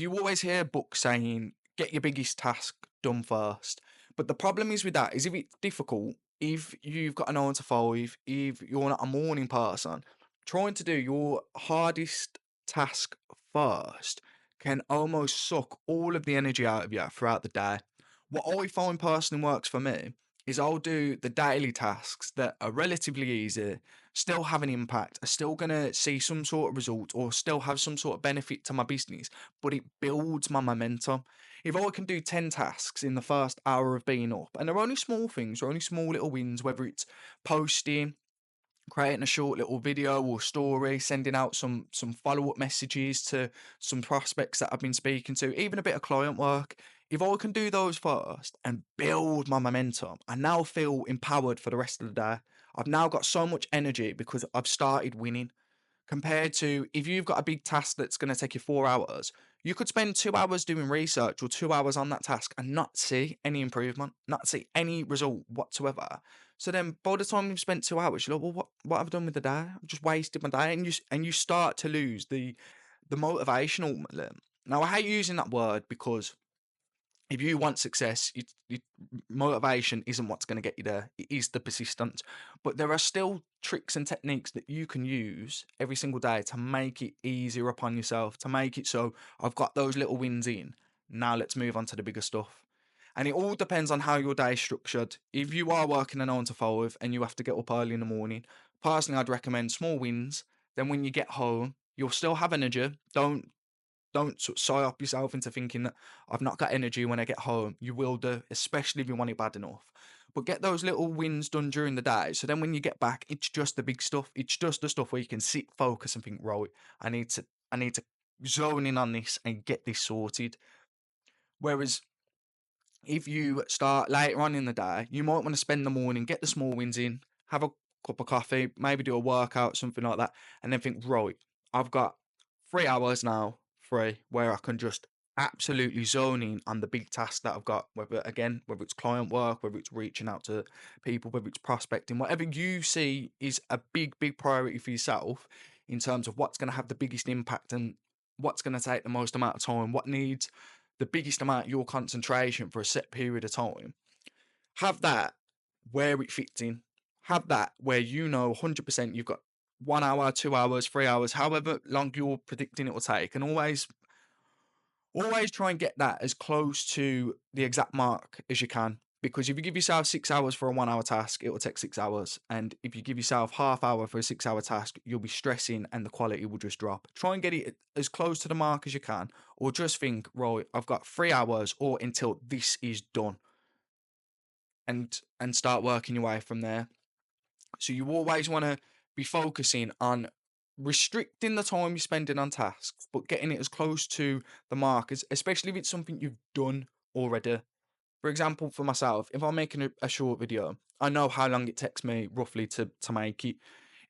You always hear books saying, get your biggest task done first. But the problem is with that is if it's difficult, if you've got a 9 to 5, if you're not a morning person, trying to do your hardest task first can almost suck all of the energy out of you throughout the day. What I find personally works for me is I'll do the daily tasks that are relatively easy, still have an impact, are still going to see some sort of result or still have some sort of benefit to my business, but it builds my momentum. If I can do 10 tasks in the first hour of being up, and they're only small things, they're only small little wins, whether it's posting, creating a short little video or story, sending out some follow-up messages to some prospects that I've been speaking to, even a bit of client work. If I can do those first and build my momentum, I now feel empowered for the rest of the day. I've now got so much energy because I've started winning. Compared to if you've got a big task that's going to take you 4 hours, you could spend 2 hours doing research or 2 hours on that task and not see any improvement, not see any result whatsoever. So then by the time you've spent 2 hours, you're like, well, what have I done with the day? I've just wasted my day. And you start to lose the motivation ultimately. Now I hate using that word because if you want success, motivation isn't what's going to get you there. It is the persistence. But there are still tricks and techniques that you can use every single day to make it easier upon yourself, to make it so I've got those little wins in. Now let's move on to the bigger stuff. And it all depends on how your day is structured. If you are working a 9 to 5 and you have to get up early in the morning, personally, I'd recommend small wins. Then when you get home, you'll still have energy. Don't sort of psyop yourself into thinking that I've not got energy when I get home. You will do, especially if you want it bad enough. But get those little wins done during the day. So then when you get back, it's just the big stuff. It's just the stuff where you can sit, focus, and think, right, I need to zone in on this and get this sorted. Whereas if you start later on in the day, you might want to spend the morning, get the small wins in, have a cup of coffee, maybe do a workout, something like that, and then think, right, I've got 3 hours now free where I can just absolutely zone in on the big task that I've got, whether it's client work, whether it's reaching out to people, whether it's prospecting, whatever you see is a big, big priority for yourself in terms of what's going to have the biggest impact and what's going to take the most amount of time, what needs the biggest amount of your concentration for a set period of time. Have that where it fits in. Have that where you know 100% you've got 1 hour, 2 hours, 3 hours, however long you're predicting it will take, and always try and get that as close to the exact mark as you can. Because if you give yourself 6 hours for a 1 hour task, it will take 6 hours. And if you give yourself half hour for a 6 hour task, you'll be stressing and the quality will just drop. Try and get it as close to the mark as you can, or just think, right, I've got 3 hours or until this is done. And start working your way from there. So you always want to be focusing on restricting the time you're spending on tasks, but getting it as close to the mark as, especially if it's something you've done already. For example, for myself, if I'm making a short video, I know how long it takes me roughly to make it.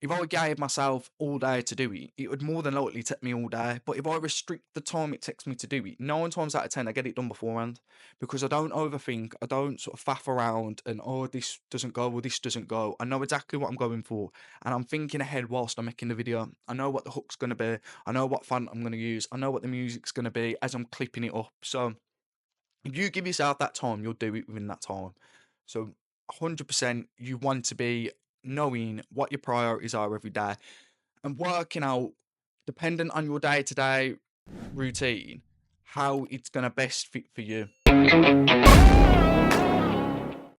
If I gave myself all day to do it, it would more than likely take me all day. But if I restrict the time it takes me to do it, 9 times out of 10, I get it done beforehand because I don't overthink. I don't sort of faff around and, oh, this doesn't go or this doesn't go. I know exactly what I'm going for. And I'm thinking ahead whilst I'm making the video. I know what the hook's going to be. I know what font I'm going to use. I know what the music's going to be as I'm clipping it up. So if you give yourself that time, you'll do it within that time. So 100% you want to be knowing what your priorities are every day and working out, dependent on your day-to-day routine, how it's going to best fit for you.